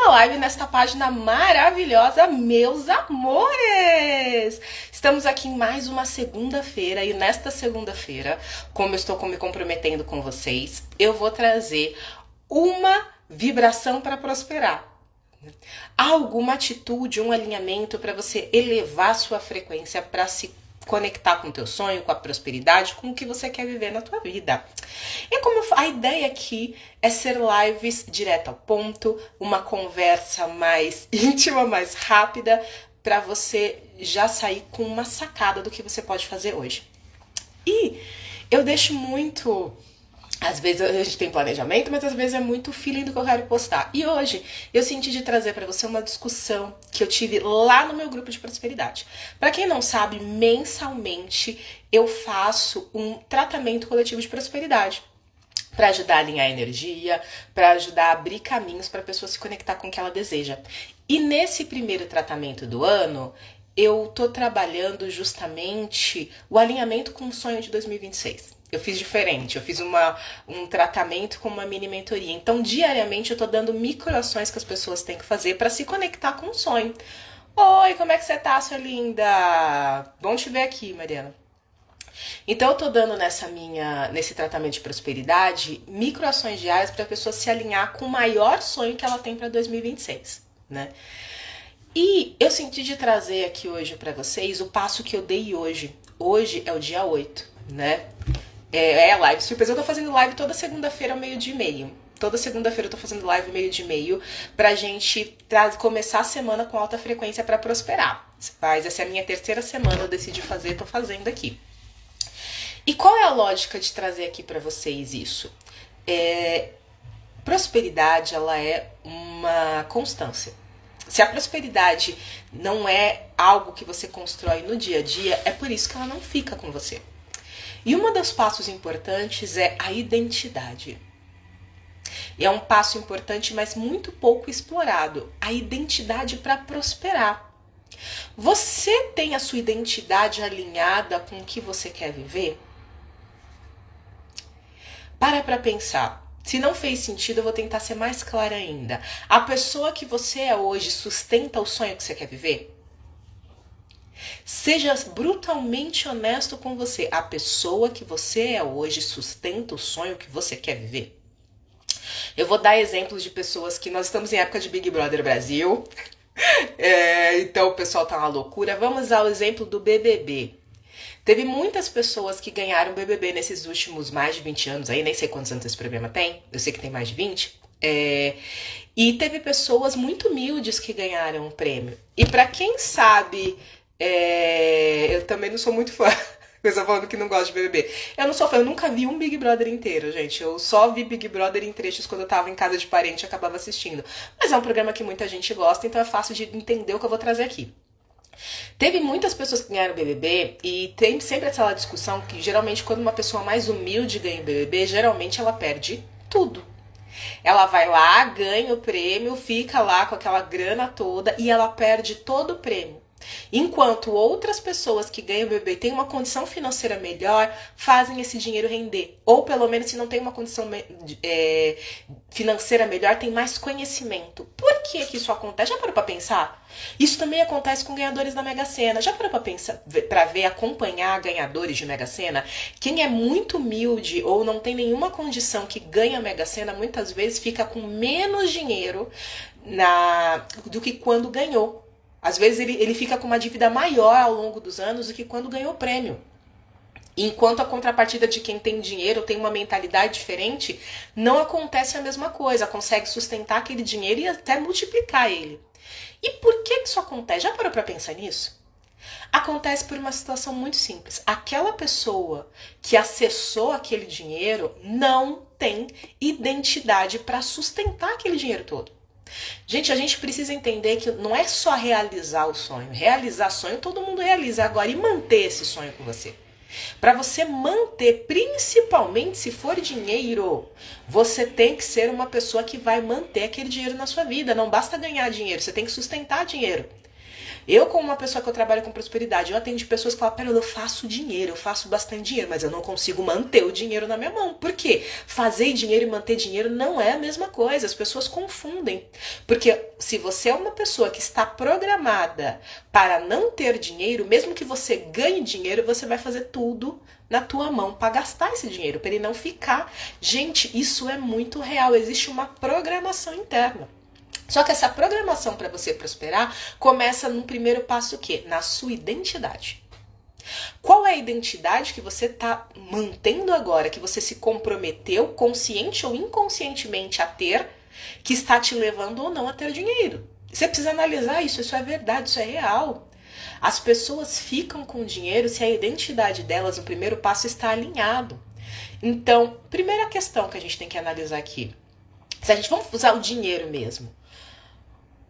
uma live nesta página maravilhosa, meus amores! Estamos aqui em mais uma segunda-feira e nesta segunda-feira, como eu estou me comprometendo com vocês, eu vou trazer uma vibração para prosperar. Alguma atitude, um alinhamento para você elevar sua frequência para se conectar com o teu sonho, com a prosperidade, com o que você quer viver na tua vida. E como a ideia aqui é ser lives direto ao ponto, uma conversa mais íntima, mais rápida, para você já sair com uma sacada do que você pode fazer hoje. E eu deixo muito... Às vezes a gente tem planejamento, mas às vezes é muito o feeling do que eu quero postar. E hoje eu senti de trazer para você uma discussão que eu tive lá no meu grupo de prosperidade. Para quem não sabe, mensalmente eu faço um tratamento coletivo de prosperidade. Para ajudar a alinhar a energia, para ajudar a abrir caminhos para a pessoa se conectar com o que ela deseja. E nesse primeiro tratamento do ano, eu tô trabalhando justamente o alinhamento com o sonho de 2026. Eu fiz diferente, eu fiz um tratamento com uma mini mentoria. Então, diariamente, eu tô dando microações que as pessoas têm que fazer para se conectar com o sonho. Oi, como é que você tá, sua linda? Bom te ver aqui, Mariana. Então, eu tô dando nesse tratamento de prosperidade microações diárias para a pessoa se alinhar com o maior sonho que ela tem para 2026, né? E eu senti de trazer aqui hoje para vocês o passo que eu dei hoje. Hoje é o dia 8, né? É a live surpresa. Eu tô fazendo live toda segunda-feira ao 12:30. Toda segunda-feira eu tô fazendo live 12:30 pra gente começar a semana com alta frequência pra prosperar. Essa é a minha terceira semana, eu decidi fazer, tô fazendo aqui. E qual é a lógica de trazer aqui pra vocês isso? Prosperidade, ela é uma constância. Se a prosperidade não é algo que você constrói no dia a dia, é por isso que ela não fica com você. E um dos passos importantes é a identidade. E é um passo importante, mas muito pouco explorado. A identidade para prosperar. Você tem a sua identidade alinhada com o que você quer viver? Para pensar. Se não fez sentido, eu vou tentar ser mais clara ainda. A pessoa que você é hoje sustenta o sonho que você quer viver? Seja brutalmente honesto com você. A pessoa que você é hoje sustenta o sonho que você quer viver? Eu vou dar exemplos de pessoas que nós estamos em época de Big Brother Brasil. Então o pessoal tá uma loucura. Vamos ao exemplo do BBB. Teve muitas pessoas que ganharam BBB nesses últimos mais de 20 anos aí. Nem sei quantos anos esse programa tem. Eu sei que tem mais de 20. E teve pessoas muito humildes que ganharam o prêmio. E pra quem sabe... eu também não sou muito fã. Coisa falando que não gosta de BBB. Eu não sou fã, eu nunca vi um Big Brother inteiro, gente. Eu só vi Big Brother em trechos quando eu tava em casa de parente e acabava assistindo. Mas é um programa que muita gente gosta, então é fácil de entender o que eu vou trazer aqui. Teve muitas pessoas que ganharam BBB e tem sempre essa discussão que geralmente quando uma pessoa mais humilde ganha BBB, geralmente ela perde tudo. Ela vai lá, ganha o prêmio, fica lá com aquela grana toda e ela perde todo o prêmio. Enquanto outras pessoas que ganham BBB têm uma condição financeira melhor, fazem esse dinheiro render. Ou pelo menos se não tem uma condição financeira melhor, tem mais conhecimento. Por que isso acontece? Já parou pra pensar? Isso também acontece com ganhadores da Mega Sena. Já parou pra pensar, pra ver, acompanhar ganhadores de Mega Sena? Quem é muito humilde ou não tem nenhuma condição que ganha a Mega Sena, muitas vezes fica com menos dinheiro do que quando ganhou. Às vezes ele fica com uma dívida maior ao longo dos anos do que quando ganhou o prêmio. Enquanto a contrapartida de quem tem dinheiro tem uma mentalidade diferente, não acontece a mesma coisa. Consegue sustentar aquele dinheiro e até multiplicar ele. E por que isso acontece? Já parou para pensar nisso? Acontece por uma situação muito simples. Aquela pessoa que acessou aquele dinheiro não tem identidade para sustentar aquele dinheiro todo. Gente, a gente precisa entender que não é só realizar o sonho. Realizar sonho todo mundo realiza agora. E manter esse sonho com você. Para você manter, principalmente se for dinheiro, você tem que ser uma pessoa que vai manter aquele dinheiro na sua vida. Não basta ganhar dinheiro, você tem que sustentar dinheiro. Eu, como uma pessoa que eu trabalho com prosperidade, eu atendo pessoas que falam, pera, eu faço dinheiro, eu faço bastante dinheiro, mas eu não consigo manter o dinheiro na minha mão. Por quê? Fazer dinheiro e manter dinheiro não é a mesma coisa, as pessoas confundem. Porque se você é uma pessoa que está programada para não ter dinheiro, mesmo que você ganhe dinheiro, você vai fazer tudo na tua mão para gastar esse dinheiro, para ele não ficar. Gente, isso é muito real, existe uma programação interna. Só que essa programação para você prosperar começa no primeiro passo o quê? Na sua identidade. Qual é a identidade que você está mantendo agora, que você se comprometeu, consciente ou inconscientemente, a ter, que está te levando ou não a ter dinheiro? Você precisa analisar isso, isso é verdade, isso é real. As pessoas ficam com dinheiro se a identidade delas, no primeiro passo, está alinhado. Então, primeira questão que a gente tem que analisar aqui. Se a gente vamos usar o dinheiro mesmo.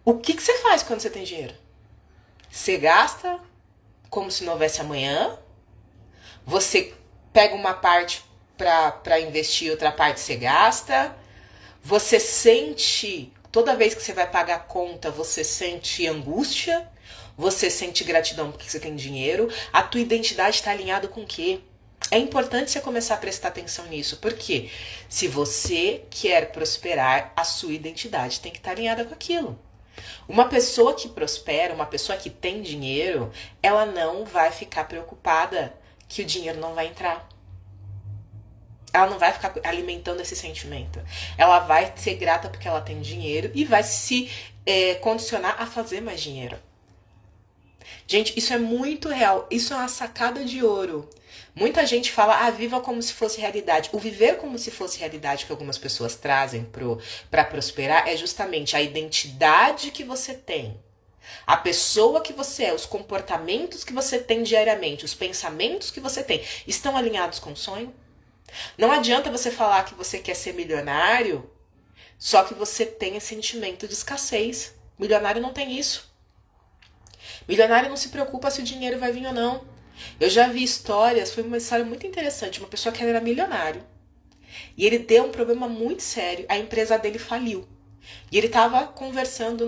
O que você faz quando você tem dinheiro? Você gasta como se não houvesse amanhã? Você pega uma parte para investir, outra parte você gasta? Você sente, toda vez que você vai pagar a conta, você sente angústia? Você sente gratidão porque você tem dinheiro? A tua identidade está alinhada com o quê? É importante você começar a prestar atenção nisso, porque se você quer prosperar, a sua identidade tem que estar alinhada com aquilo. Uma pessoa que prospera, uma pessoa que tem dinheiro, ela não vai ficar preocupada que o dinheiro não vai entrar. Ela não vai ficar alimentando esse sentimento. Ela vai ser grata porque ela tem dinheiro e vai se condicionar a fazer mais dinheiro. Gente, isso é muito real. Isso é uma sacada de ouro. Muita gente fala, viva como se fosse realidade. O viver como se fosse realidade que algumas pessoas trazem para prosperar é justamente a identidade que você tem. A pessoa que você é, os comportamentos que você tem diariamente, os pensamentos que você tem, estão alinhados com o sonho? Não adianta você falar que você quer ser milionário, só que você tem esse sentimento de escassez. Milionário não tem isso. Milionário não se preocupa se o dinheiro vai vir ou não. Eu já vi histórias, foi uma história muito interessante, uma pessoa que era milionário. E ele deu um problema muito sério, a empresa dele faliu. E ele estava conversando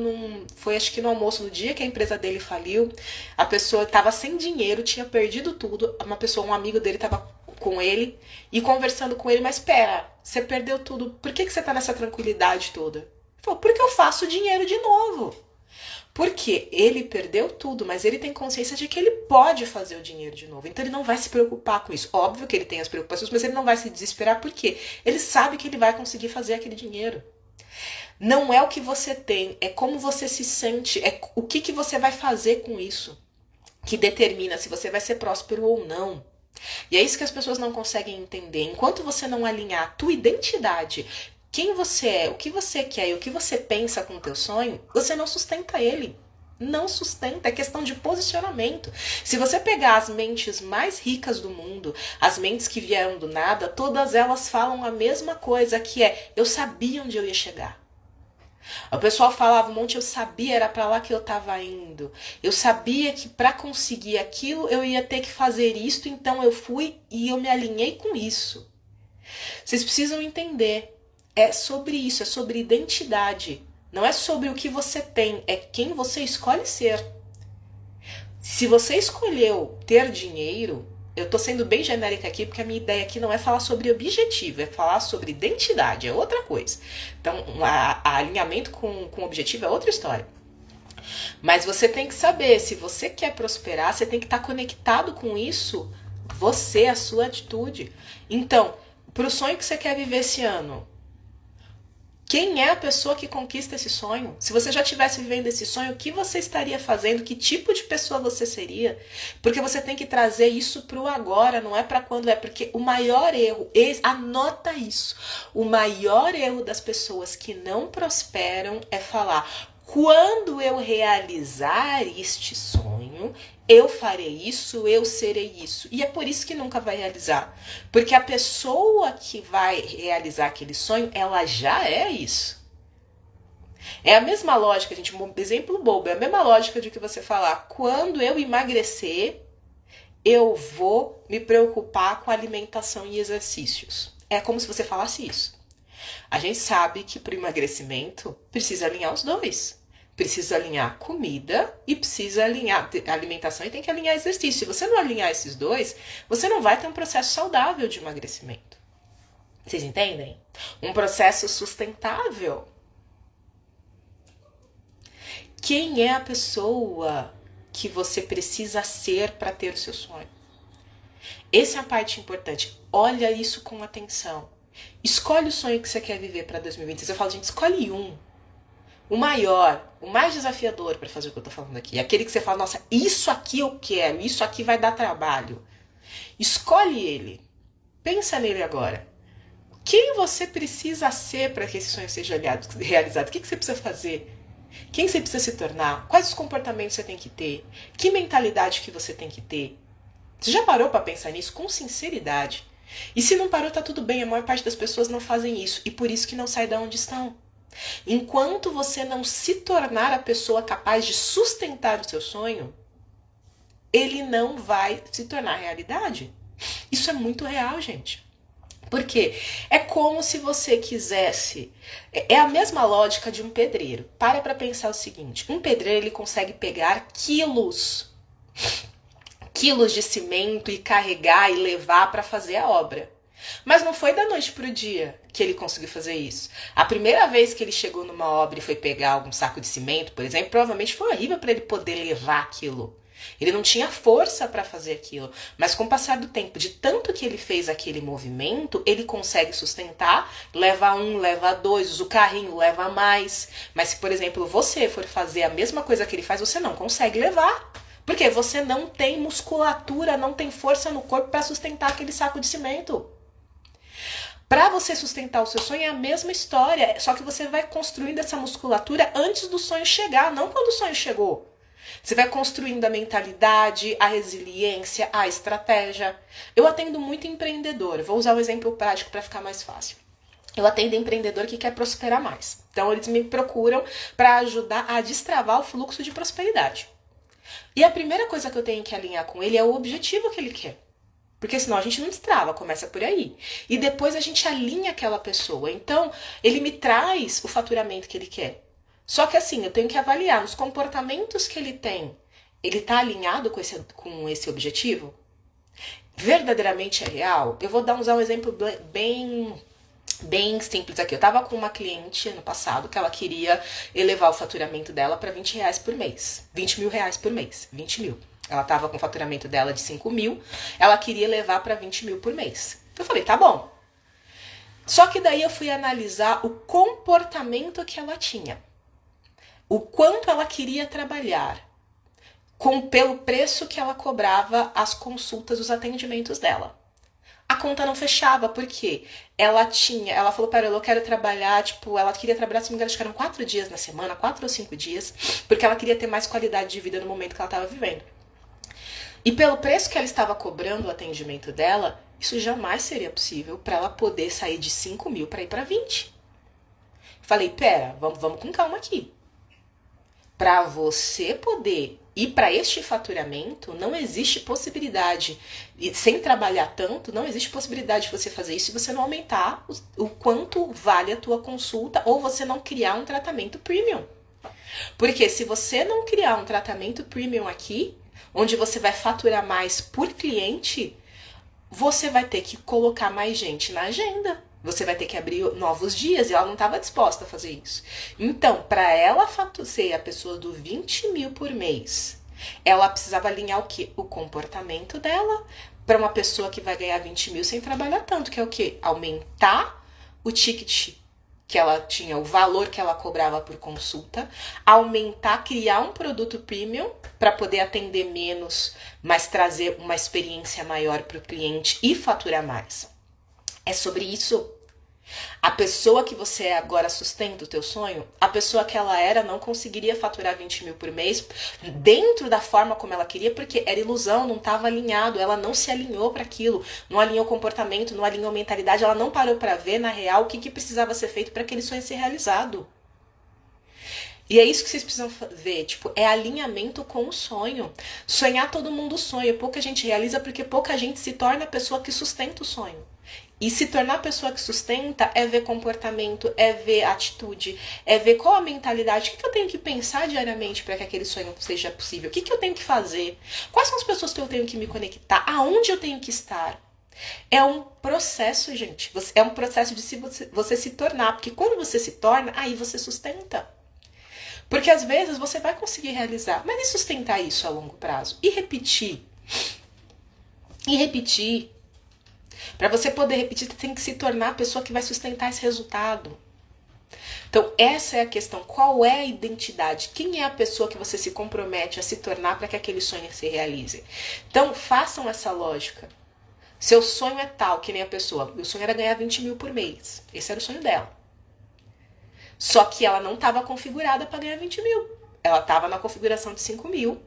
foi acho que no almoço, no dia que a empresa dele faliu, a pessoa estava sem dinheiro, tinha perdido tudo, um amigo dele estava com ele e conversando com ele, mas espera, você perdeu tudo, por que você está nessa tranquilidade toda? Ele falou, porque eu faço dinheiro de novo. Porque ele perdeu tudo, mas ele tem consciência de que ele pode fazer o dinheiro de novo. Então ele não vai se preocupar com isso. Óbvio que ele tem as preocupações, mas ele não vai se desesperar porque ele sabe que ele vai conseguir fazer aquele dinheiro. Não é o que você tem, é como você se sente, é o que você vai fazer com isso que determina se você vai ser próspero ou não. E é isso que as pessoas não conseguem entender. Enquanto você não alinhar a tua identidade, quem você é, o que você quer e o que você pensa com o teu sonho, você não sustenta ele. Não sustenta, é questão de posicionamento. Se você pegar as mentes mais ricas do mundo, as mentes que vieram do nada, todas elas falam a mesma coisa, que é, eu sabia onde eu ia chegar. O pessoal falava um monte, eu sabia, era pra lá que eu tava indo. Eu sabia que pra conseguir aquilo, eu ia ter que fazer isto, então eu fui e eu me alinhei com isso. Vocês precisam entender. É sobre isso, é sobre identidade. Não é sobre o que você tem, é quem você escolhe ser. Se você escolheu ter dinheiro, eu tô sendo bem genérica aqui, porque a minha ideia aqui não é falar sobre objetivo, é falar sobre identidade, é outra coisa. Então, alinhamento com objetivo é outra história. Mas você tem que saber, se você quer prosperar, você tem que estar conectado com isso, você, a sua atitude. Então, pro sonho que você quer viver esse ano, quem é a pessoa que conquista esse sonho? Se você já estivesse vivendo esse sonho, o que você estaria fazendo? Que tipo de pessoa você seria? Porque você tem que trazer isso pro agora, não é para quando é. Porque o maior erro, anota isso, o maior erro das pessoas que não prosperam é falar, quando eu realizar este sonho, eu farei isso, eu serei isso. E é por isso que nunca vai realizar. Porque a pessoa que vai realizar aquele sonho, ela já é isso. É a mesma lógica, gente, um exemplo bobo, é a mesma lógica de que você falar, quando eu emagrecer, eu vou me preocupar com alimentação e exercícios. É como se você falasse isso. A gente sabe que para o emagrecimento precisa alinhar os dois. Precisa alinhar comida e precisa alinhar alimentação e tem que alinhar exercício. Se você não alinhar esses dois, você não vai ter um processo saudável de emagrecimento. Vocês entendem? Um processo sustentável. Quem é a pessoa que você precisa ser para ter o seu sonho? Essa é a parte importante. Olha isso com atenção. Escolhe o sonho que você quer viver para 2026. Eu falo, gente, escolhe um. O maior, o mais desafiador para fazer o que eu tô falando aqui. Aquele que você fala, nossa, isso aqui eu quero, isso aqui vai dar trabalho. Escolhe ele. Pensa nele agora. Quem você precisa ser para que esse sonho seja realizado? O que você precisa fazer? Quem você precisa se tornar? Quais os comportamentos você tem que ter? Que mentalidade que você tem que ter? Você já parou para pensar nisso com sinceridade? E se não parou, tá tudo bem. A maior parte das pessoas não fazem isso. E por isso que não sai de onde estão. Enquanto você não se tornar a pessoa capaz de sustentar o seu sonho, ele não vai se tornar realidade. Isso é muito real, gente. Por quê? É como se você quisesse... É a mesma lógica de um pedreiro. Para pensar o seguinte. Um pedreiro, ele consegue pegar quilos de cimento e carregar e levar para fazer a obra. Mas não foi da noite pro dia que ele conseguiu fazer isso. A primeira vez que ele chegou numa obra e foi pegar um saco de cimento, por exemplo, provavelmente foi horrível para ele poder levar aquilo. Ele não tinha força para fazer aquilo. Mas com o passar do tempo, de tanto que ele fez aquele movimento, ele consegue sustentar, leva um, leva dois, o carrinho leva mais. Mas se, por exemplo, você for fazer a mesma coisa que ele faz, você não consegue levar. Porque você não tem musculatura, não tem força no corpo para sustentar aquele saco de cimento. Para você sustentar o seu sonho é a mesma história, só que você vai construindo essa musculatura antes do sonho chegar, não quando o sonho chegou. Você vai construindo a mentalidade, a resiliência, a estratégia. Eu atendo muito empreendedor, vou usar um exemplo prático para ficar mais fácil. Eu atendo empreendedor que quer prosperar mais. Então eles me procuram para ajudar a destravar o fluxo de prosperidade. E a primeira coisa que eu tenho que alinhar com ele é o objetivo que ele quer. Porque senão a gente não destrava, começa por aí. E depois a gente alinha aquela pessoa. Então, ele me traz o faturamento que ele quer. Só que assim, eu tenho que avaliar nos comportamentos que ele tem. Ele está alinhado com esse objetivo? Verdadeiramente é real? Eu vou usar um exemplo bem simples aqui. Eu estava com uma cliente ano passado que ela queria elevar o faturamento dela para R$20 por mês. R$20.000 por mês. 20 mil. Ela estava com o faturamento dela de 5 mil, ela queria levar para 20 mil por mês. Eu falei, tá bom. Só que daí eu fui analisar o comportamento que ela tinha. O quanto ela queria trabalhar pelo preço que ela cobrava as consultas, os atendimentos dela. A conta não fechava, porque ela falou para ela, eu quero trabalhar, ela queria trabalhar, se não me engano, acho que eram 4 dias na semana, 4 ou 5 dias, porque ela queria ter mais qualidade de vida no momento que ela estava vivendo. E pelo preço que ela estava cobrando o atendimento dela, isso jamais seria possível para ela poder sair de 5 mil para ir para 20. Falei, pera, vamos com calma aqui. Para você poder ir para este faturamento, não existe possibilidade, e sem trabalhar tanto, não existe possibilidade de você fazer isso se você não aumentar o quanto vale a tua consulta ou você não criar um tratamento premium. Porque se você não criar um tratamento premium aqui, onde você vai faturar mais por cliente, você vai ter que colocar mais gente na agenda. Você vai ter que abrir novos dias e ela não estava disposta a fazer isso. Então, para ela ser a pessoa do 20 mil por mês, ela precisava alinhar o quê? O comportamento dela para uma pessoa que vai ganhar 20 mil sem trabalhar tanto, que é o quê? Aumentar o ticket que ela tinha, o valor que ela cobrava por consulta, aumentar, criar um produto premium para poder atender menos, mas trazer uma experiência maior para o cliente e faturar mais. É sobre isso. A pessoa que você é agora sustenta o teu sonho, a pessoa que ela era não conseguiria faturar 20 mil por mês dentro da forma como ela queria, porque era ilusão, não estava alinhado, ela não se alinhou para aquilo, não alinhou o comportamento, não alinhou a mentalidade, ela não parou para ver na real o que precisava ser feito para aquele sonho ser realizado. E é isso que vocês precisam ver, é alinhamento com o sonho. Sonhar todo mundo sonha, pouca gente realiza porque pouca gente se torna a pessoa que sustenta o sonho. E se tornar a pessoa que sustenta é ver comportamento, é ver atitude, é ver qual a mentalidade, o que eu tenho que pensar diariamente para que aquele sonho seja possível, o que eu tenho que fazer, quais são as pessoas que eu tenho que me conectar, aonde eu tenho que estar. É um processo, gente. É um processo de você se tornar, porque quando você se torna, aí você sustenta. Porque às vezes você vai conseguir realizar, mas e sustentar isso a longo prazo? E repetir? E repetir? Para você poder repetir, você tem que se tornar a pessoa que vai sustentar esse resultado. Então, essa é a questão. Qual é a identidade? Quem é a pessoa que você se compromete a se tornar para que aquele sonho se realize? Então, façam essa lógica. Seu sonho é tal, que nem a pessoa. O sonho era ganhar 20 mil por mês. Esse era o sonho dela. Só que ela não estava configurada para ganhar 20 mil. Ela estava na configuração de 5 mil.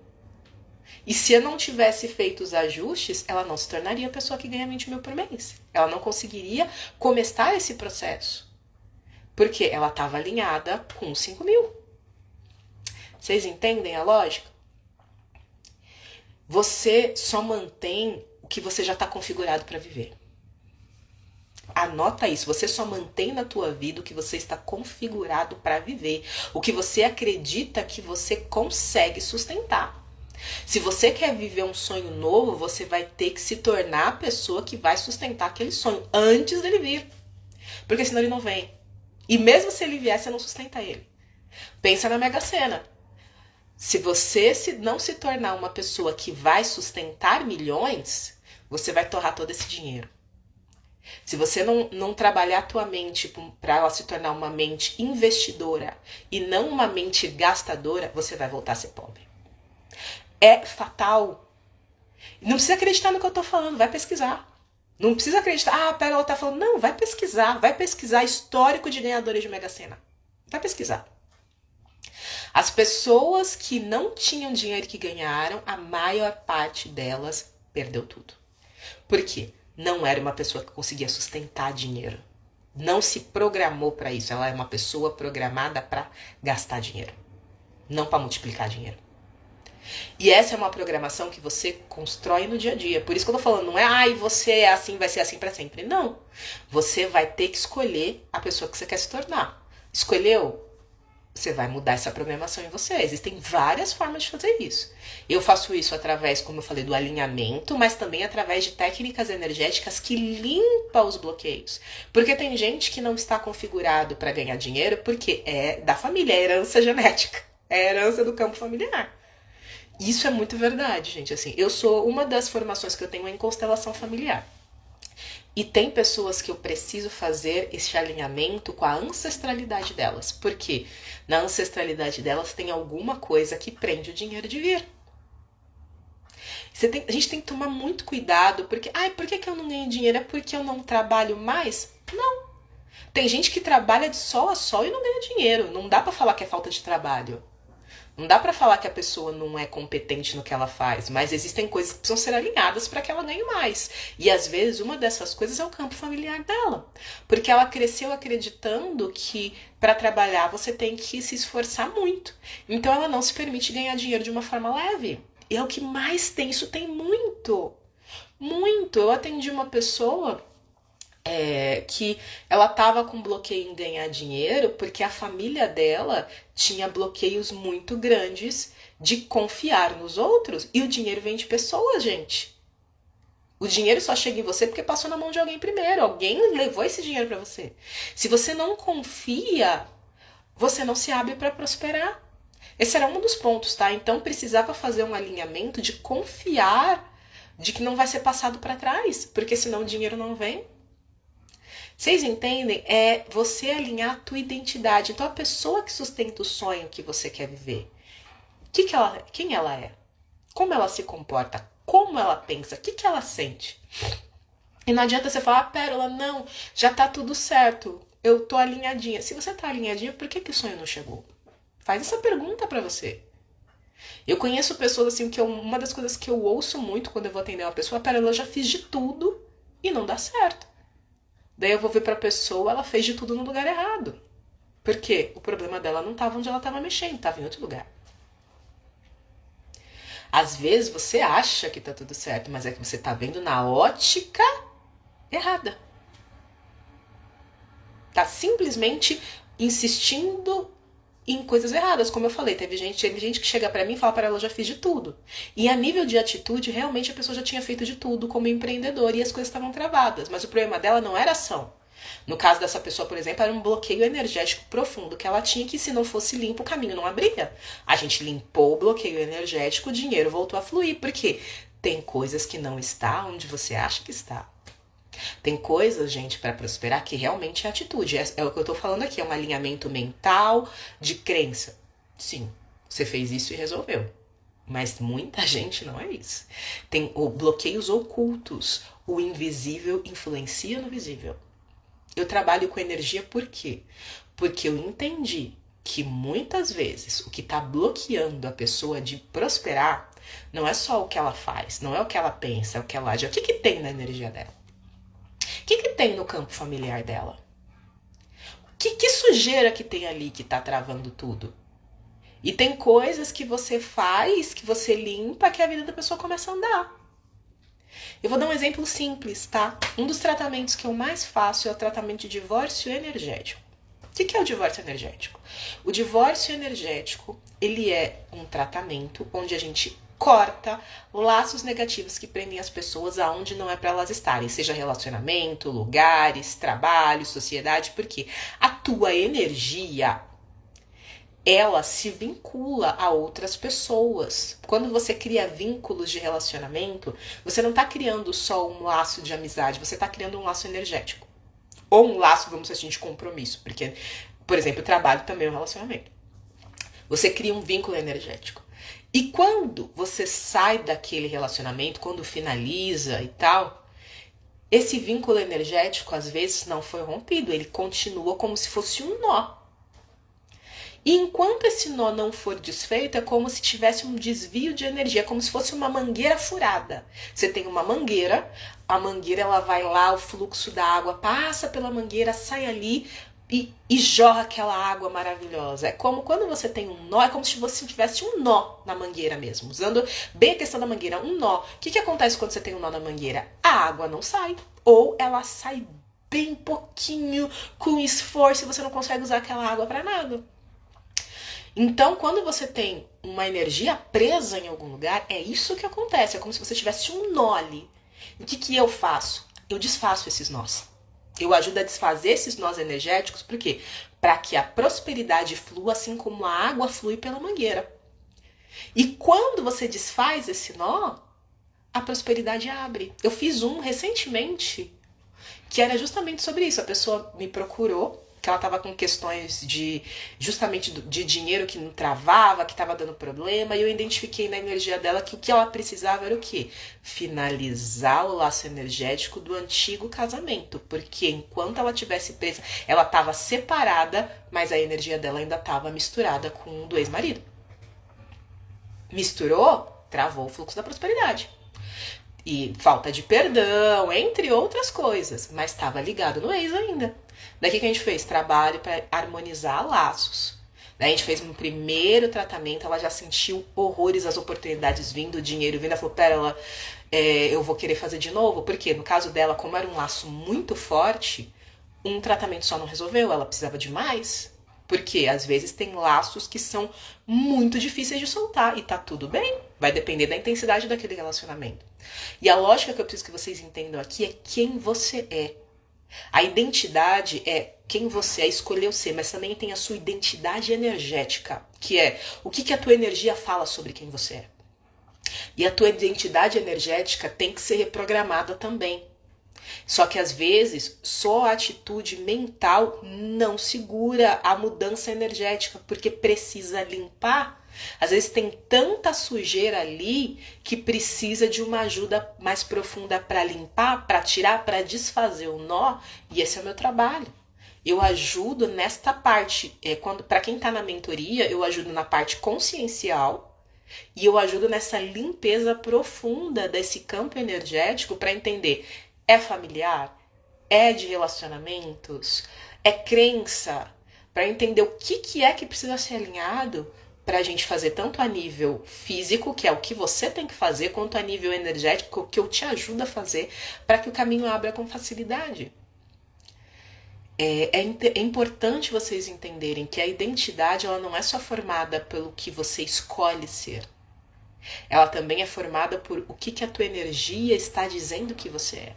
E se eu não tivesse feito os ajustes, ela não se tornaria a pessoa que ganha 20 mil por mês. Ela não conseguiria começar esse processo. Porque ela estava alinhada com 5 mil. Vocês entendem a lógica? Você só mantém o que você já está configurado para viver. Anota isso, você só mantém na tua vida o que você está configurado para viver, o que você acredita que você consegue sustentar. Se você quer viver um sonho novo, você vai ter que se tornar a pessoa que vai sustentar aquele sonho antes dele vir. Porque senão ele não vem. E mesmo se ele vier, você não sustenta ele. Pensa na Mega Sena. Se você não se tornar uma pessoa que vai sustentar milhões, você vai torrar todo esse dinheiro. Se você não trabalhar a tua mente para ela se tornar uma mente investidora e não uma mente gastadora, você vai voltar a ser pobre. É fatal. Não precisa acreditar no que eu tô falando, vai pesquisar. Não precisa acreditar, pera, ela tá falando. Não, vai pesquisar histórico de ganhadores de Mega Sena. Vai pesquisar. As pessoas que não tinham dinheiro que ganharam, a maior parte delas perdeu tudo. Por quê? Não era uma pessoa que conseguia sustentar dinheiro. Não se programou para isso. Ela é uma pessoa programada para gastar dinheiro, não para multiplicar dinheiro. E essa é uma programação que você constrói no dia a dia. Por isso que eu tô falando, não é, você é assim, vai ser assim para sempre. Não. Você vai ter que escolher a pessoa que você quer se tornar. Escolheu? Você vai mudar essa programação em você. Existem várias formas de fazer isso. Eu faço isso através, como eu falei, do alinhamento, mas também através de técnicas energéticas que limpam os bloqueios. Porque tem gente que não está configurado para ganhar dinheiro porque é da família, é herança genética, é herança do campo familiar. Isso é muito verdade, gente. Assim, eu sou uma das formações que eu tenho em constelação familiar. E tem pessoas que eu preciso fazer esse alinhamento com a ancestralidade delas. Por quê? Na ancestralidade delas tem alguma coisa que prende o dinheiro de vir. A gente tem que tomar muito cuidado, porque, por que eu não ganho dinheiro? É porque eu não trabalho mais? Não. Tem gente que trabalha de sol a sol e não ganha dinheiro. Não dá pra falar que é falta de trabalho. Não dá pra falar que a pessoa não é competente no que ela faz, mas existem coisas que precisam ser alinhadas para que ela ganhe mais. E às vezes uma dessas coisas é o campo familiar dela. Porque ela cresceu acreditando que para trabalhar você tem que se esforçar muito. Então ela não se permite ganhar dinheiro de uma forma leve. E é o que mais tem, isso tem muito. Muito. Eu atendi uma pessoa que ela estava com bloqueio em ganhar dinheiro porque a família dela tinha bloqueios muito grandes de confiar nos outros, e o dinheiro vem de pessoas, gente. O dinheiro só chega em você porque passou na mão de alguém primeiro, alguém levou esse dinheiro para você. Se você não confia, você não se abre para prosperar. Esse era um dos pontos, tá? Então precisava fazer um alinhamento de confiar de que não vai ser passado para trás, porque senão o dinheiro não vem. Vocês entendem? É você alinhar a tua identidade. Então, a pessoa que sustenta o sonho que você quer viver, quem ela é? Como ela se comporta? Como ela pensa? O que ela sente? E não adianta você falar, Pérola, não, já tá tudo certo, eu tô alinhadinha. Se você tá alinhadinha, por que o sonho não chegou? Faz essa pergunta pra você. Eu conheço pessoas assim, uma das coisas que eu ouço muito quando eu vou atender uma pessoa, Pérola, eu já fiz de tudo e não dá certo. Daí eu vou ver pra pessoa, ela fez de tudo no lugar errado. Por quê? O problema dela não estava onde ela estava mexendo, estava em outro lugar. Às vezes você acha que tá tudo certo, mas é que você tá vendo na ótica errada. Tá simplesmente insistindo em coisas erradas, como eu falei. Teve gente que chega pra mim e fala para ela, eu já fiz de tudo. E a nível de atitude, realmente a pessoa já tinha feito de tudo como empreendedora e as coisas estavam travadas. Mas o problema dela não era ação. No caso dessa pessoa, por exemplo, era um bloqueio energético profundo que ela tinha, que se não fosse limpo, o caminho não abria. A gente limpou o bloqueio energético, o dinheiro voltou a fluir. Por quê? Tem coisas que não está onde você acha que está. Tem coisas, gente, para prosperar que realmente é atitude. É o que eu tô falando aqui, é um alinhamento mental de crença. Sim, você fez isso e resolveu. Mas muita gente não é isso. Tem bloqueios ocultos. O invisível influencia no visível. Eu trabalho com energia por quê? Porque eu entendi que muitas vezes o que está bloqueando a pessoa de prosperar não é só o que ela faz, não é o que ela pensa, é o que ela age. O que tem na energia dela? O que tem no campo familiar dela? Que sujeira que tem ali que tá travando tudo? E tem coisas que você faz, que você limpa, que a vida da pessoa começa a andar. Eu vou dar um exemplo simples, tá? Um dos tratamentos que eu mais faço é o tratamento de divórcio energético. O que é o divórcio energético? O divórcio energético, ele é um tratamento onde a gente corta laços negativos que prendem as pessoas aonde não é para elas estarem, seja relacionamento, lugares, trabalho, sociedade, porque a tua energia, ela se vincula a outras pessoas. Quando você cria vínculos de relacionamento, você não está criando só um laço de amizade, você está criando um laço energético. Ou um laço, vamos dizer assim, de compromisso, porque, por exemplo, o trabalho também é um relacionamento. Você cria um vínculo energético. E quando você sai daquele relacionamento, quando finaliza e tal, esse vínculo energético às vezes não foi rompido, ele continua como se fosse um nó. E enquanto esse nó não for desfeito, é como se tivesse um desvio de energia, como se fosse uma mangueira furada. Você tem uma mangueira, a mangueira ela vai lá, o fluxo da água passa pela mangueira, sai ali, e jorra aquela água maravilhosa. É como quando você tem um nó, é como se você tivesse um nó na mangueira mesmo. Usando bem a questão da mangueira, um nó. O que acontece quando você tem um nó na mangueira? A água não sai. Ou ela sai bem pouquinho, com esforço, e você não consegue usar aquela água para nada. Então, quando você tem uma energia presa em algum lugar, é isso que acontece. É como se você tivesse um nó ali. E o que eu faço? Eu desfaço esses nós. Eu ajudo a desfazer esses nós energéticos, por quê? Para que a prosperidade flua assim como a água flui pela mangueira. E quando você desfaz esse nó, a prosperidade abre. Eu fiz um recentemente que era justamente sobre isso. A pessoa me procurou, que ela estava com questões justamente de dinheiro que não travava, que estava dando problema, e eu identifiquei na energia dela que o que ela precisava era o quê? Finalizar o laço energético do antigo casamento, porque enquanto ela estivesse presa, ela estava separada, mas a energia dela ainda estava misturada com o do ex-marido. Misturou, travou o fluxo da prosperidade. E falta de perdão, entre outras coisas, mas estava ligado no ex ainda. Daí o que a gente fez? Trabalho para harmonizar laços. Daí a gente fez um primeiro tratamento, ela já sentiu horrores, as oportunidades vindo, o dinheiro vindo. Ela falou, pera, eu vou querer fazer de novo. Porque no caso dela, como era um laço muito forte, um tratamento só não resolveu, ela precisava de mais. Porque às vezes tem laços que são muito difíceis de soltar e tá tudo bem. Vai depender da intensidade daquele relacionamento. E a lógica que eu preciso que vocês entendam aqui é quem você é. A identidade é quem você é, escolheu ser, mas também tem a sua identidade energética, que é o que a tua energia fala sobre quem você é. E a tua identidade energética tem que ser reprogramada também. Só que às vezes só a atitude mental não segura a mudança energética, porque precisa limpar. Às vezes tem tanta sujeira ali que precisa de uma ajuda mais profunda para limpar, para tirar, para desfazer o nó. E esse é o meu trabalho. Eu ajudo nesta parte. Para quem está na mentoria, eu ajudo na parte consciencial e eu ajudo nessa limpeza profunda desse campo energético para entender: é familiar? É de relacionamentos? É crença? Para entender o que é que precisa ser alinhado para a gente fazer tanto a nível físico, que é o que você tem que fazer, quanto a nível energético, que eu te ajudo a fazer, para que o caminho abra com facilidade. É importante vocês entenderem que a identidade ela não é só formada pelo que você escolhe ser. Ela também é formada por o que a tua energia está dizendo que você é.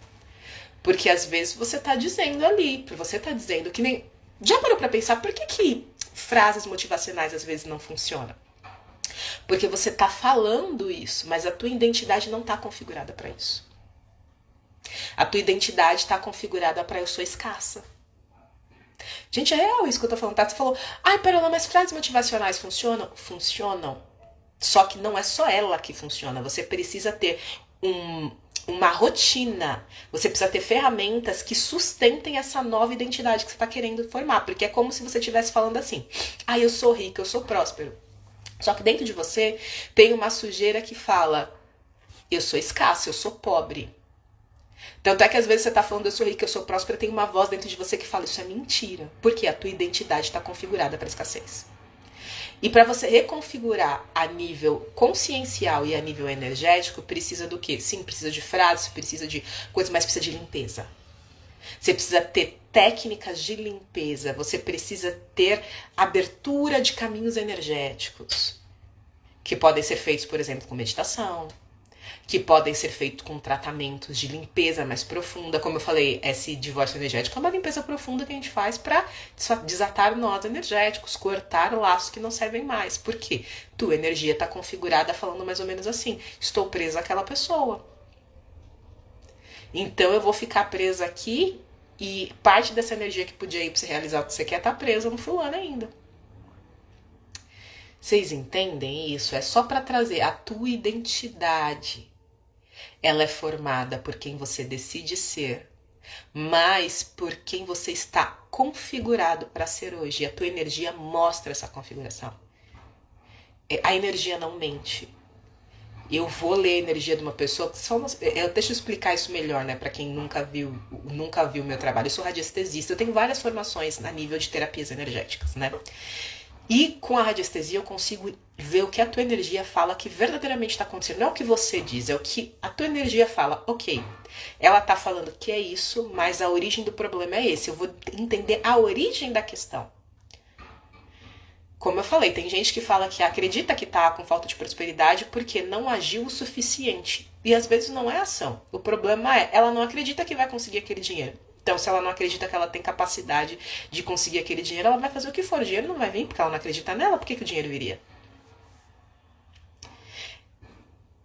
Porque às vezes você está dizendo ali, você está dizendo que nem... Já parou para pensar por que frases motivacionais às vezes não funcionam? Porque você está falando isso, mas a tua identidade não está configurada para isso. A tua identidade está configurada para eu sou escassa. Gente, é real isso que eu tô falando, tá? Você falou, ai, Perola, mas frases motivacionais funcionam? Funcionam. Só que não é só ela que funciona. Você precisa ter uma rotina. Você precisa ter ferramentas que sustentem essa nova identidade que você está querendo formar. Porque é como se você estivesse falando assim, ah, eu sou rica, eu sou próspero. Só que dentro de você tem uma sujeira que fala, eu sou escasso, eu sou pobre. Tanto é que às vezes você tá falando eu sou rica, eu sou próspera, tem uma voz dentro de você que fala isso é mentira. Porque a tua identidade está configurada para escassez. E para você reconfigurar a nível consciencial e a nível energético, precisa do quê? Sim, precisa de frases, precisa de coisas, mas precisa de limpeza. Você precisa ter técnicas de limpeza, você precisa ter abertura de caminhos energéticos, que podem ser feitos, por exemplo, com meditação, que podem ser feitos com tratamentos de limpeza mais profunda. Como eu falei, esse divórcio energético é uma limpeza profunda que a gente faz para desatar nós energéticos, cortar laços que não servem mais. Por quê? Tua energia está configurada falando mais ou menos assim, estou presa àquela pessoa. Então eu vou ficar presa aqui e parte dessa energia que podia ir para você realizar o que você quer tá presa no fulano ainda. Vocês entendem isso? É só para trazer a tua identidade. Ela é formada por quem você decide ser, mas por quem você está configurado para ser hoje. E a tua energia mostra essa configuração. A energia não mente. Eu vou ler a energia de uma pessoa, deixa eu explicar isso melhor, né, para quem nunca viu o meu trabalho. Eu sou radiestesista, eu tenho várias formações a nível de terapias energéticas, né? E com a radiestesia eu consigo ver o que a tua energia fala que verdadeiramente está acontecendo. Não é o que você diz, é o que a tua energia fala. Ok, ela tá falando que é isso, mas a origem do problema é esse. Eu vou entender a origem da questão. Como eu falei, tem gente que fala que acredita que tá com falta de prosperidade porque não agiu o suficiente. E às vezes não é ação. O problema é, ela não acredita que vai conseguir aquele dinheiro. Então, se ela não acredita que ela tem capacidade de conseguir aquele dinheiro, ela vai fazer o que for. O dinheiro não vai vir porque ela não acredita nela. Por que o dinheiro viria?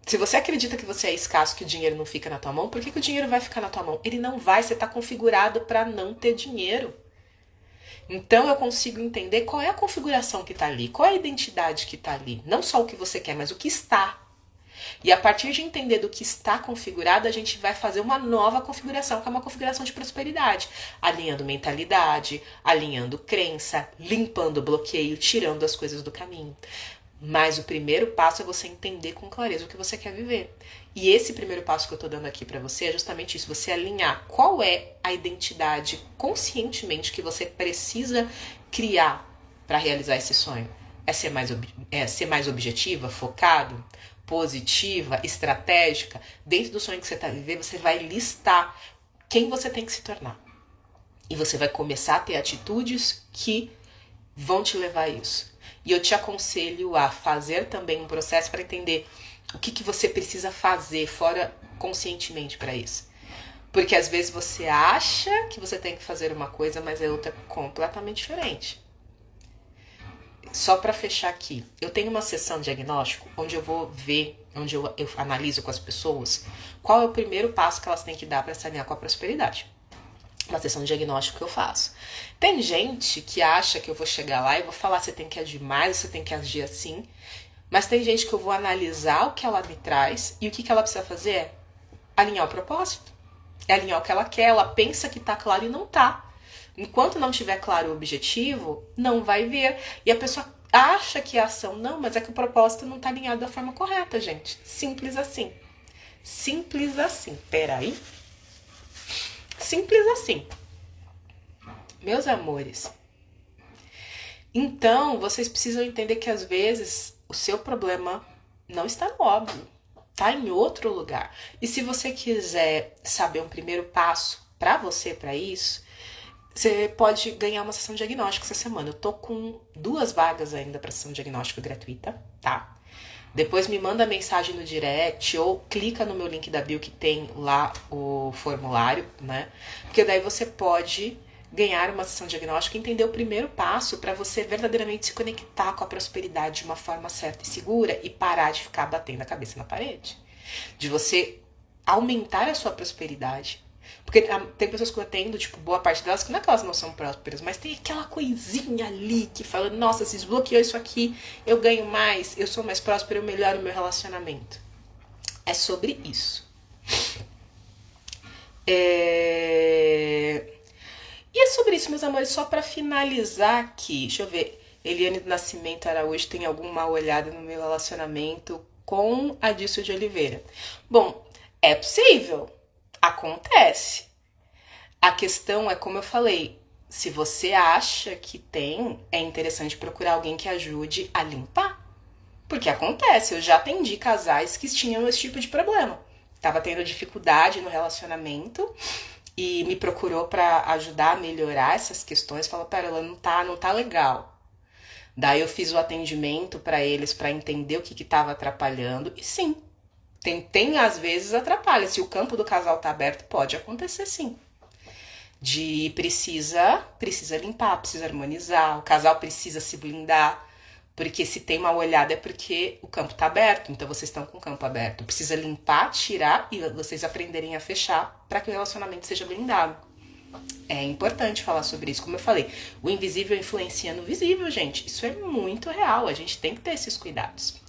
Se você acredita que você é escasso, que o dinheiro não fica na tua mão, por que o dinheiro vai ficar na tua mão? Ele não vai, você está configurado para não ter dinheiro. Então eu consigo entender qual é a configuração que está ali, qual é a identidade que está ali. Não só o que você quer, mas o que está. E a partir de entender do que está configurado, a gente vai fazer uma nova configuração, que é uma configuração de prosperidade. Alinhando mentalidade, alinhando crença, limpando o bloqueio, tirando as coisas do caminho. Mas o primeiro passo é você entender com clareza o que você quer viver. E esse primeiro passo que eu tô dando aqui pra você é justamente isso, você alinhar qual é a identidade conscientemente que você precisa criar para realizar esse sonho. É ser mais objetiva, focado, positiva, estratégica. Dentro do sonho que você tá vivendo, você vai listar quem você tem que se tornar. E você vai começar a ter atitudes que vão te levar a isso. E eu te aconselho a fazer também um processo para entender o que você precisa fazer fora conscientemente para isso. Porque às vezes você acha que você tem que fazer uma coisa, mas é outra completamente diferente. Só para fechar aqui, eu tenho uma sessão de diagnóstico onde eu vou ver, onde eu analiso com as pessoas qual é o primeiro passo que elas têm que dar para se alinhar com a prosperidade. Uma sessão de diagnóstico que eu faço. Tem gente que acha que eu vou chegar lá e vou falar você tem que agir mais, você tem que agir assim. Mas tem gente que eu vou analisar o que ela me traz e o que ela precisa fazer é alinhar o propósito. É alinhar o que ela quer, ela pensa que tá claro e não tá. Enquanto não tiver claro o objetivo, não vai ver. E a pessoa acha que é ação. Não, mas é que o propósito não tá alinhado da forma correta, gente. Simples assim. Simples assim. Peraí. Simples assim. Meus amores. Então, vocês precisam entender que às vezes o seu problema não está no óbvio. Está em outro lugar. E se você quiser saber um primeiro passo para você, para isso, Você pode ganhar uma sessão diagnóstica essa semana. Eu tô com 2 vagas ainda para sessão diagnóstica gratuita, tá? Depois me manda mensagem no direct ou clica no meu link da bio que tem lá o formulário, né? Porque daí você pode ganhar uma sessão diagnóstica e entender o primeiro passo para você verdadeiramente se conectar com a prosperidade de uma forma certa e segura e parar de ficar batendo a cabeça na parede. De você aumentar a sua prosperidade. Porque tem pessoas que eu atendo, tipo, boa parte delas, que não é que elas não são prósperas, mas tem aquela coisinha ali que fala, nossa, se desbloqueou isso aqui, eu ganho mais, eu sou mais próspera, eu melhoro o meu relacionamento. É sobre isso. E é sobre isso, meus amores, só pra finalizar aqui, deixa eu ver, Eliane do Nascimento Araújo tem alguma olhada no meu relacionamento com a Adilson de Oliveira. Bom, é possível. Acontece. A questão é, como eu falei, se você acha que tem, é interessante procurar alguém que ajude a limpar. Porque acontece, eu já atendi casais que tinham esse tipo de problema. Tava tendo dificuldade no relacionamento e me procurou pra ajudar a melhorar essas questões. Falou, pera, ela não tá legal. Daí eu fiz o atendimento pra eles pra entender o que tava atrapalhando. E sim, tem às vezes atrapalha. Se o campo do casal tá aberto, pode acontecer sim. Precisa limpar, precisa harmonizar, o casal precisa se blindar, porque se tem mal olhado é porque o campo tá aberto, então vocês estão com o campo aberto. Precisa limpar, tirar e vocês aprenderem a fechar para que o relacionamento seja blindado. É importante falar sobre isso, como eu falei, o invisível influencia no visível, gente. Isso é muito real, a gente tem que ter esses cuidados.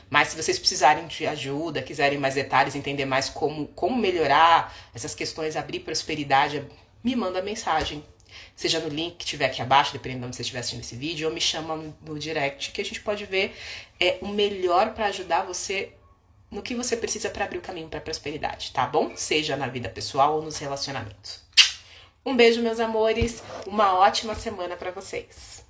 Mas se vocês precisarem de ajuda, quiserem mais detalhes, entender mais como melhorar essas questões, abrir prosperidade, me manda mensagem. Seja no link que tiver aqui abaixo, dependendo de onde você estiver assistindo esse vídeo, ou me chama no direct, que a gente pode ver o melhor para ajudar você no que você precisa para abrir o caminho para a prosperidade, tá bom? Seja na vida pessoal ou nos relacionamentos. Um beijo, meus amores. Uma ótima semana para vocês.